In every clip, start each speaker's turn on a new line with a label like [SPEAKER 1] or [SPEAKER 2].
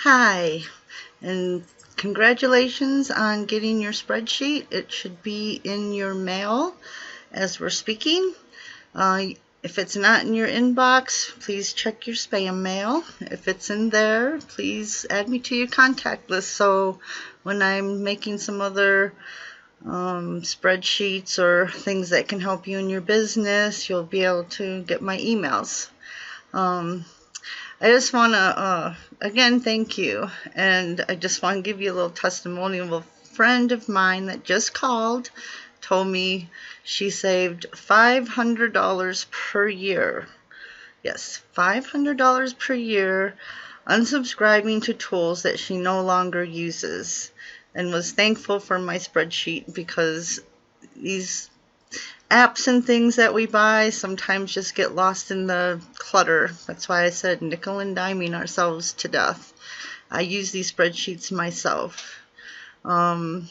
[SPEAKER 1] Hi, and congratulations on getting your spreadsheet. It should be in your mail as we're speaking. If it's not in your inbox, please check your spam mail. If it's in there, please add me to your contact list so when I'm making some other spreadsheets or things that can help you in your business, you'll be able to get my emails. I just want to, again, thank you. And I just want to give you a little testimonial. A friend of mine that just called told me she saved $500 per year. Yes, $500 per year unsubscribing to tools that she no longer uses, and was thankful for my spreadsheet because these apps and things that we buy sometimes just get lost in the clutter. That's why I said nickel and diming ourselves to death. I use these spreadsheets myself. I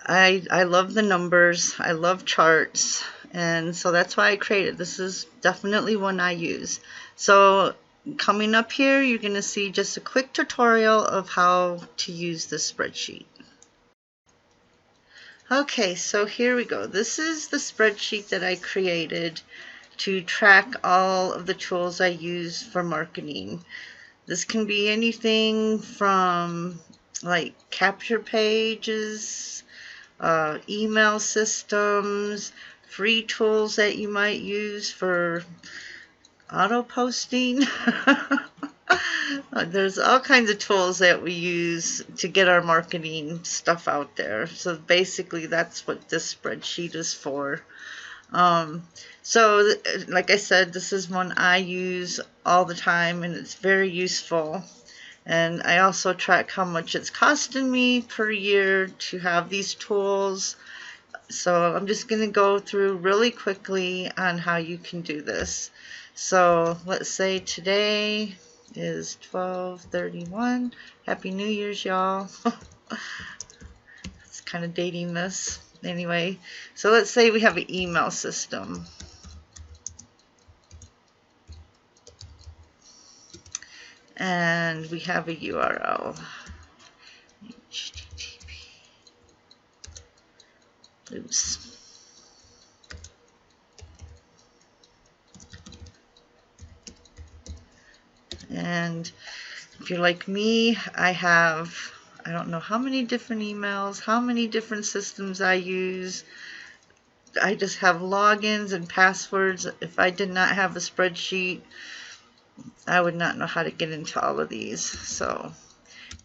[SPEAKER 1] love the numbers. I love charts. And so that's why I created. This is definitely one I use. So coming up here, you're going to see just a quick tutorial of how to use this spreadsheet. Okay, so here we go. This is the spreadsheet that I created to track all of the tools I use for marketing. This can be anything from like capture pages, email systems, free tools that you might use for auto posting. There's all kinds of tools that we use to get our marketing stuff out there. So basically that's what this spreadsheet is for. So like I said, this is one I use all the time and it's very useful. And I also track how much it's costing me per year to have these tools. So I'm just going to go through really quickly on how you can do this. So let's say today is 12/31. Happy New Year's, y'all. It's kind of dating this. Anyway, so let's say we have an email system. And we have a URL. HTTP. Oops. And if you're like me, I don't know how many different emails, how many different systems I use. I just have logins and passwords. If I did not have a spreadsheet, I would not know how to get into all of these. So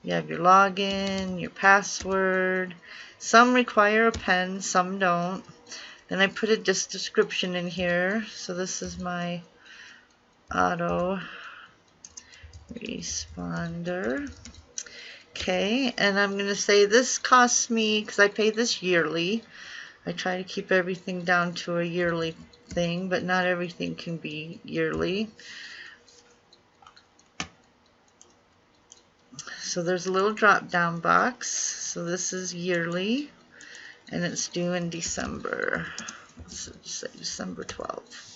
[SPEAKER 1] you have your login, your password. Some require a pen, some don't. Then I put a description in here. So this is my auto responder. Okay, and I'm going to say this costs me, because I pay this yearly. I try to keep everything down to a yearly thing, but not everything can be yearly. So there's a little drop down box. So this is yearly, and it's due in December. Let's say December 12th.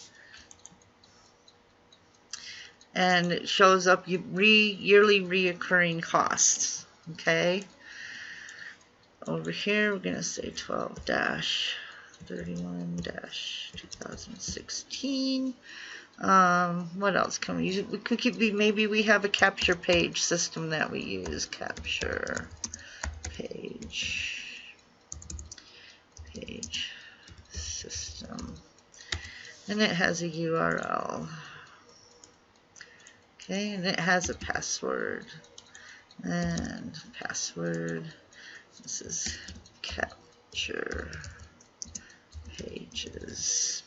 [SPEAKER 1] And it shows up yearly reoccurring costs. Okay. Over here, we're going to say 12-31-2016. What else can we use? We could keep, maybe we have a capture page system that we use. Capture page system. And it has a URL. Okay, and it has a password. And password. This is capture pages.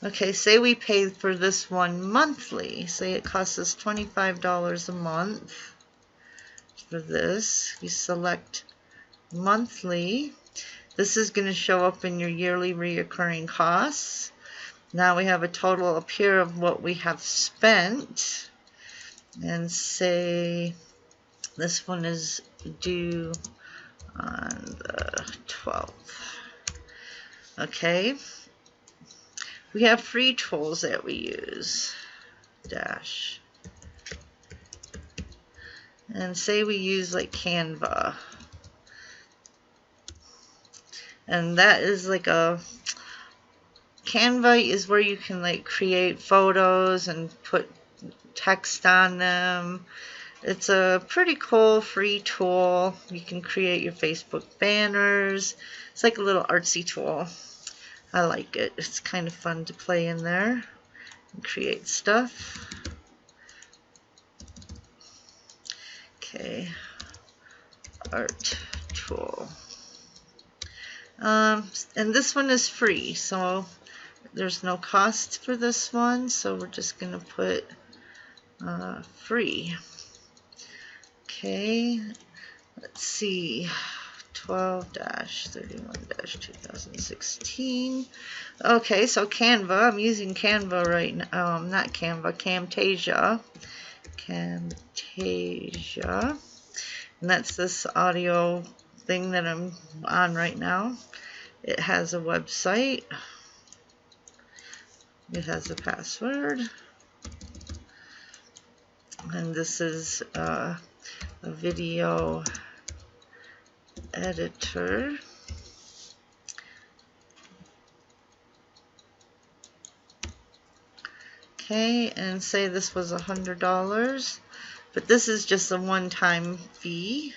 [SPEAKER 1] Okay, say we pay for this one monthly. Say it costs us $25 a month for this. You select monthly. This is going to show up in your yearly reoccurring costs. Now we have a total up here of what we have spent. And say this one is due on the 12th. Okay. We have free tools that we use. And say we use like Canva. And that is like Canva is where you can like create photos and put text on them. It's a pretty cool free tool. You can create your Facebook banners. It's like a little artsy tool. I like it. It's kind of fun to play in there and create stuff. Okay, art tool. And this one is free, so there's no cost for this one, so we're just going to put free. Okay, let's see, 12-31-2016. Okay, so Canva, I'm using Canva right now, not Canva, Camtasia. Camtasia. And that's this audio thing that I'm on right now. It has a website. It has a password. And this is a video editor. Okay, and say this was $100, but this is just a one-time fee.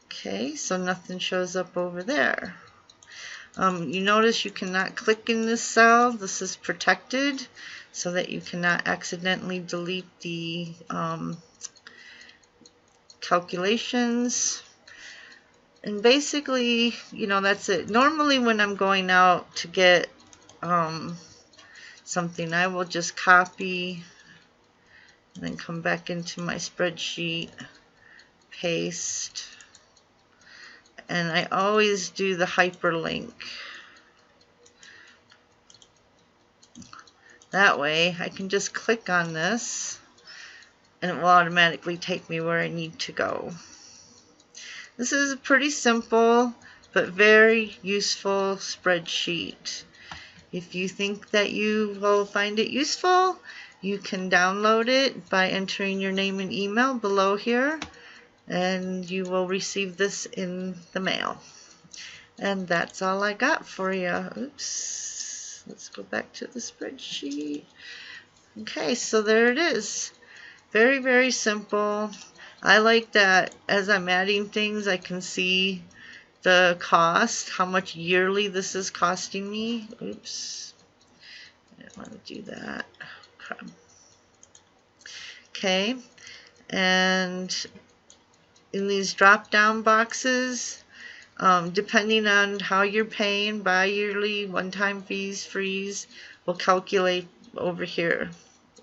[SPEAKER 1] Okay, so nothing shows up over there. You notice you cannot click in this cell. This is protected so that you cannot accidentally delete the calculations. And basically, you know, that's it. Normally when I'm going out to get something, I will just copy and then come back into my spreadsheet, paste, and I always do the hyperlink. That way I can just click on this and it will automatically take me where I need to go. This is a pretty simple but very useful spreadsheet. If you think that you will find it useful, you can download it by entering your name and email below here, and you will receive this in the mail. And that's all I got for you. Oops. Let's go back to the spreadsheet. Okay, so there it is. Very, very simple. I like that as I'm adding things, I can see the cost, how much yearly this is costing me. Oops. I didn't want to do that. Crap. Okay. And in these drop-down boxes, depending on how you're paying, bi-yearly, one-time fees, freeze, will calculate over here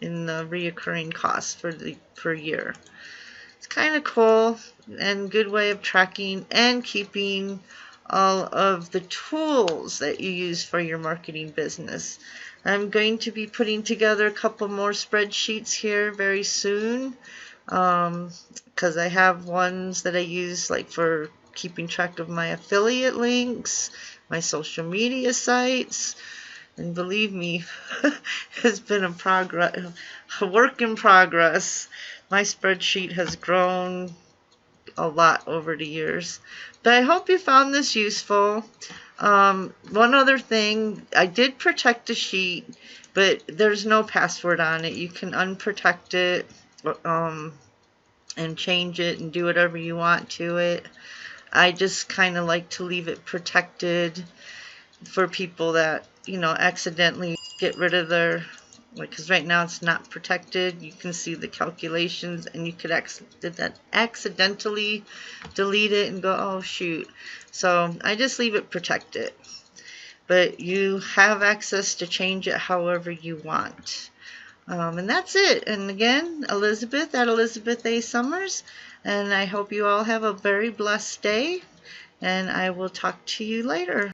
[SPEAKER 1] in the reoccurring costs for the per year. It's kind of cool and good way of tracking and keeping all of the tools that you use for your marketing business. I'm going to be putting together a couple more spreadsheets here very soon, because I have ones that I use like for keeping track of my affiliate links, my social media sites, and believe me, it's been a work in progress. My spreadsheet has grown a lot over the years. But I hope you found this useful. One other thing, I did protect the sheet, but there's no password on it. You can unprotect it and change it and do whatever you want to it. I just kind of like to leave it protected for people that, you know, accidentally get rid of their, because right now it's not protected. You can see the calculations and you could accidentally delete it and go, oh shoot. So I just leave it protected. But you have access to change it however you want. And that's it. And again, Elizabeth at Elizabeth A. Summers. And I hope you all have a very blessed day. And I will talk to you later.